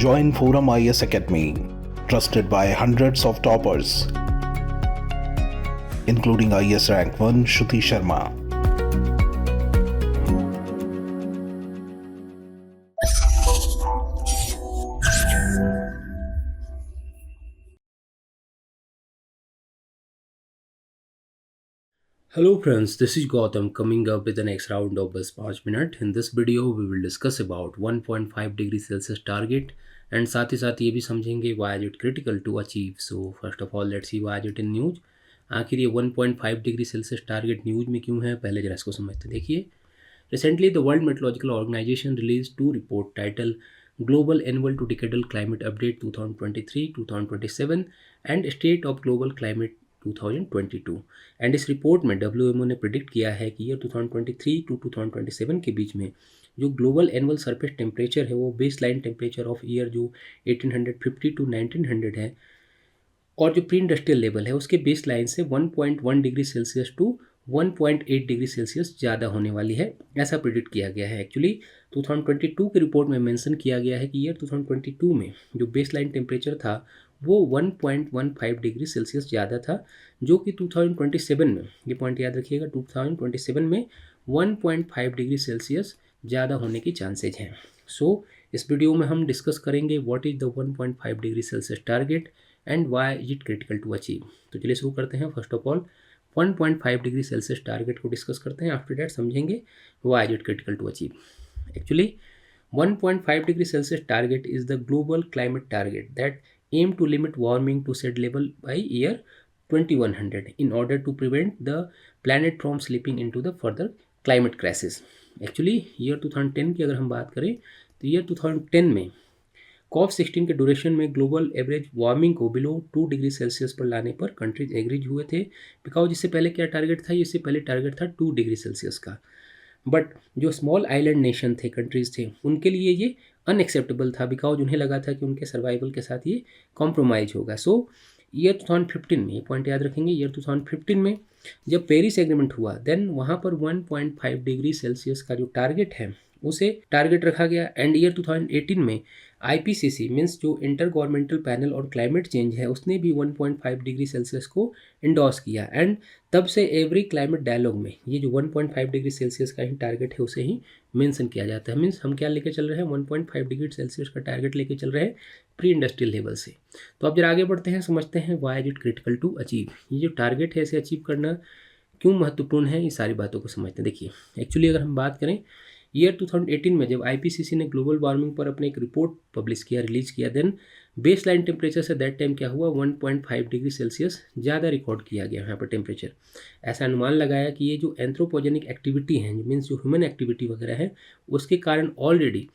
Join ForumIAS Academy, trusted by hundreds of toppers, including IAS Rank 1 Shruti Sharma. Hello friends, this is Gautam coming up with the next round of BAS 5 minute. In this video we will discuss about 1.5 degree Celsius target and साथ ही साथ ये भी समझेंगे why is it critical to achieve. So first of all let's see why is it in news. आखिर ये 1.5 degree Celsius target news में क्यों है, पहले जरा इसको समझते देखिए. Recently the World Meteorological Organization released two report titled Global Annual to Decadal Climate Update 2023-2027 and State of Global Climate 2022 and इस रिपोर्ट में WMO ने प्रिडिक्ट किया है कि ईयर 2023 टू 2027 के बीच में जो ग्लोबल एनुअल सरफेस टेम्परेचर है वो base line temperature of year जो 1850 टू 1900 है और जो प्री इंडस्ट्रियल लेवल है उसके बेस लाइन से 1.1 degree Celsius to 1.8 degree Celsius ज़्यादा होने वाली है, ऐसा प्रिडिक्ट किया गया है. एक्चुअली 2022 की रिपोर्ट में मेंशन किया गया है कि ईयर 2022 में जो बेस लाइन टेम्परेचर था वो 1.15 डिग्री सेल्सियस ज़्यादा था, जो कि 2027 में, ये पॉइंट याद रखिएगा, 2027 में 1.5 डिग्री सेल्सियस ज़्यादा होने की चांसेज हैं. सो इस वीडियो में हम डिस्कस करेंगे what is the 1.5 degree Celsius target and why is it critical to achieve. तो चलिए शुरू करते हैं. First of all 1.5 degree Celsius target को डिस्कस करते हैं. आफ्टर दैट समझेंगे why is it critical to achieve. Actually 1.5 degree Celsius target is the global climate target that aim to limit warming to said level by year 2100 in order to prevent the planet from slipping into the further climate crisis. Actually year 2010 की अगर हम बात करें तो year 2010 में COP16 के duration में global average warming को बिलो 2 डिग्री सेल्सियस पर लाने पर कंट्रीज एग्रीज हुए थे. बिकॉज इससे पहले क्या टारगेट था, इससे पहले टारगेट था 2 डिग्री सेल्सियस का. बट जो स्मॉल आइलैंड नेशन थे, कंट्रीज़ थे, उनके लिए ये अनएक्सेप्टेबल था बिकॉज उन्हें लगा था कि उनके सर्वाइवल के साथ ये कॉम्प्रोमाइज़ होगा. सो ईयर 2015 में, ये पॉइंट याद रखेंगे, ईयर 2015 में जब पेरिस एग्रीमेंट हुआ देन वहाँ पर 1.5 डिग्री सेल्सियस का जो टारगेट है उसे टारगेट रखा गया. एंड ईयर 2018 में IPCC मीन्स जो इंटर गवर्नमेंटल पैनल और क्लाइमेट चेंज है उसने भी 1.5 डिग्री सेल्सियस को इंडोर्स किया. एंड तब से एवरी क्लाइमेट डायलॉग में ये जो 1.5 डिग्री सेल्सियस का ही टारगेट है उसे ही मेंशन किया जाता है. मीन्स हम क्या लेके चल रहे हैं, 1.5 डिग्री सेल्सियस का टारगेट लेके चल रहे हैं प्री इंडस्ट्रियल लेवल से. तो अब जरा आगे बढ़ते हैं, समझते हैं why is it critical to achieve. ये जो टारगेट है इसे अचीव करना क्यों महत्वपूर्ण है, ये सारी बातों को समझते हैं. देखिए एक्चुअली अगर हम बात करें ईयर 2018 में जब IPCC ने ग्लोबल वार्मिंग पर अपने एक रिपोर्ट पब्लिश किया, रिलीज किया, देन बेस लाइन टेम्परेचर से दैट टाइम क्या हुआ, 1.5 डिग्री सेल्सियस ज़्यादा रिकॉर्ड किया गया यहाँ पर टेम्परेचर. ऐसा अनुमान लगाया कि ये जो एंथ्रोपोजेनिक एक्टिविटी है, मीन्स जो ह्यूमन एक्टिविटी वगैरह है, उसके कारण ऑलरेडी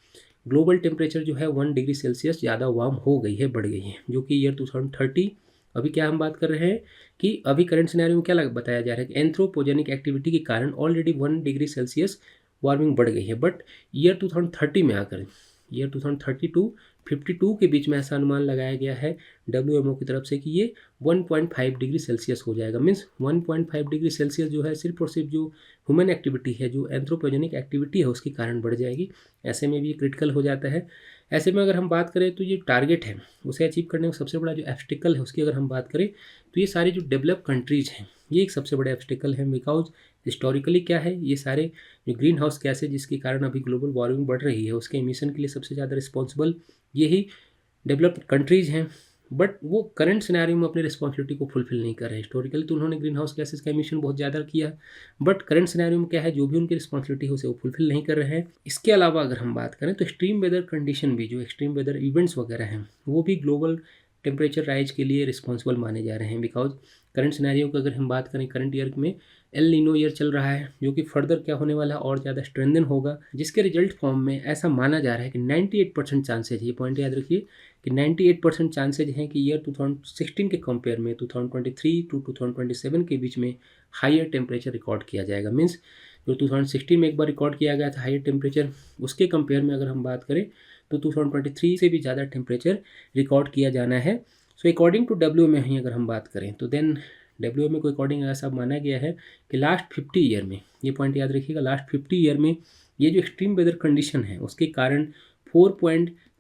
ग्लोबल टेम्परेचर जो है 1 डिग्री सेल्सियस ज़्यादा वार्म हो गई है, बढ़ गई है, जो कि ईयर 2030, अभी क्या हम बात कर रहे हैं कि अभी करंट सिनेरियो में क्या बताया जा रहा है कि एंथ्रोपोजेनिक एक्टिविटी के कारण ऑलरेडी 1 डिग्री सेल्सियस वार्मिंग बढ़ गई है. बट ईयर 2030 में आकर ईयर 2030 टू 52 के बीच में ऐसा अनुमान लगाया गया है WMO की तरफ से कि ये 1.5 डिग्री सेल्सियस हो जाएगा. मीन्स 1.5 डिग्री सेल्सियस जो है सिर्फ और सिर्फ जो ह्यूमन एक्टिविटी है, जो एंथ्रोपोजेनिक एक्टिविटी है, उसके कारण बढ़ जाएगी. ऐसे में भी ये क्रिटिकल हो जाता है. ऐसे में अगर हम बात करें तो ये टारगेट है उसे अचीव करने में सबसे बड़ा जो ऑब्स्टेकल है उसकी अगर हम बात करें तो ये सारे जो डेवलप कंट्रीज़ हैं ये एक सबसे बड़े ऑब्स्टेकल है. बिकॉज हिस्टोरिकली क्या है, ये सारे जो ग्रीन हाउस गैस है जिसके कारण अभी ग्लोबल वार्मिंग बढ़ रही है उसके एमिशन के लिए सबसे ज़्यादा रिस्पॉन्सिबल यही डेवलप्ड कंट्रीज़ हैं. बट वो करंट सिनेरियो में अपनी रिस्पॉन्सिबिलिटी को फुलफिल नहीं कर रहे. हिस्टोरिकली तो उन्होंने ग्रीन हाउस गैसेस का एमिशन बहुत ज़्यादा किया, बट करंट सिनेरियो में क्या है, जो भी उनकी रिस्पॉन्सिबिलिटी है उसे वो फुलफिल नहीं कर रहे हैं. इसके अलावा अगर हम बात करें तो एक्सट्रीम वेदर कंडीशन भी, जो एक्सट्रीम वेदर इवेंट्स वगैरह हैं, वो भी ग्लोबल टेम्परेचर राइज के लिए रिस्पॉन्सिबल माने जा रहे हैं. बिकॉज करंट सिनेरियो की अगर हम बात करें, करंट ईयर में एल नीनो ईयर चल रहा है जो कि फर्दर क्या होने वाला है और ज़्यादा स्ट्रेंथन होगा, जिसके रिजल्ट फॉर्म में ऐसा माना जा रहा है कि 98% चांसेज, ये पॉइंट याद रखिए कि 98% चांसेज हैं कि ईयर 2016 के कंपेयर में 2023 टू 2027 के बीच में हायर टेम्परेचर रिकॉर्ड किया जाएगा. मीन्स जो 2016 में एक बार रिकॉर्ड किया गया था हायर टेम्परेचर, उसके कंपेयर में अगर हम बात करें तो 2023 से भी ज़्यादा टेम्परेचर रिकॉर्ड किया जाना है. सो अकॉर्डिंग टू WMO ही अगर हम बात करें तो देन WMO के अकॉर्डिंग ऐसा माना गया है कि लास्ट 50 ईयर में, ये पॉइंट याद रखिएगा, लास्ट 50 ईयर में ये जो एक्सट्रीम वेदर कंडीशन है उसके कारण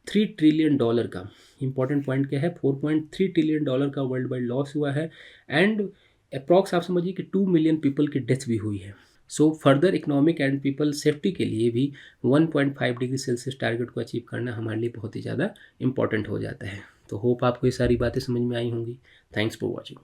3 ट्रिलियन डॉलर का, इंपॉर्टेंट पॉइंट क्या है, 4.3 ट्रिलियन डॉलर का वर्ल्ड वाइड लॉस हुआ है एंड अप्रॉक्स आप समझिए कि 2 मिलियन पीपल की डेथ भी हुई है। So further economic and people safety के लिए भी 1.5 डिग्री सेल्सियस टारगेट को अचीव करना हमारे लिए बहुत ही ज़्यादा इंपॉर्टेंट हो जाता है। तो होप आपको ये सारी बातें समझ में आई होंगी। Thanks for watching.